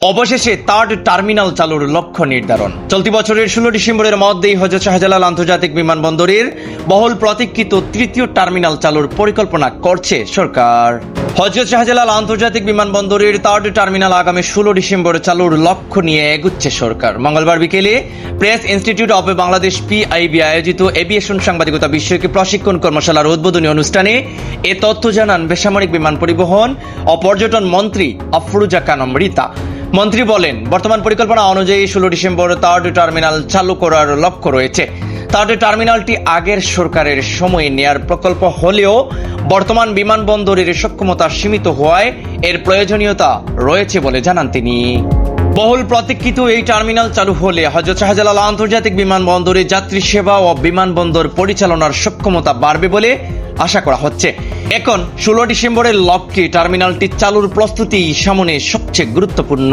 অবশেষে third terminal চালুর লক্ষ্য নির্ধারণ। চলতি বছরের 16 ডিসেম্বরের মধ্যেই হযরত শাহজালাল আন্তর্জাতিক বিমানবন্দরের বহুল প্রতীক্ষিত তৃতীয় টার্মিনাল চালুর পরিকল্পনা করছে সরকার। হযরত শাহজালাল আন্তর্জাতিক বিমানবন্দরের থার্ড টার্মিনাল আগামী 16 ডিসেম্বর চালুর লক্ষ্য নিয়ে এগুচ্ছে সরকার। মঙ্গলবার বিকেলে press institute of Bangladesh PIB আয়োজিত এভিয়েশন সাংবাদিকতা বিষয়ক প্রশিক্ষণ কর্মশালার উদ্বোধনী অনুষ্ঠানে এ তথ্য জানান বেসামরিক বিমান পরিবহন ও পর্যটন মন্ত্রী আফরুজা খানম রিতা। মন্ত্রী বলেন, বর্তমান পরিকল্পনা অনুযায়ী 16 ডিসেম্বর থার্ড টার্মিনাল চালু করার লক্ষ্য রয়েছে। থার্ড টার্মিনালটি আগের সরকারের সময়ে নেয়ার প্রকল্প হলেও বর্তমান বিমানবন্দরের সক্ষমতা সীমিত হওয়ায় এর প্রয়োজনীয়তা রয়েছে বলে জানান তিনি। বহুল প্রতীক্ষিত এই টার্মিনাল চালু হলে হযরত শাহজালাল আন্তর্জাতিক বিমানবন্দরে যাত্রী সেবা ও বিমানবন্দর পরিচালনার সক্ষমতা বাড়বে বলে আশা করা হচ্ছে। এখন 16 ডিসেম্বরের লক্ষ্যে টার্মিনালটি চালুর প্রস্তুতি সামনে সবচেয়ে গুরুত্বপূর্ণ।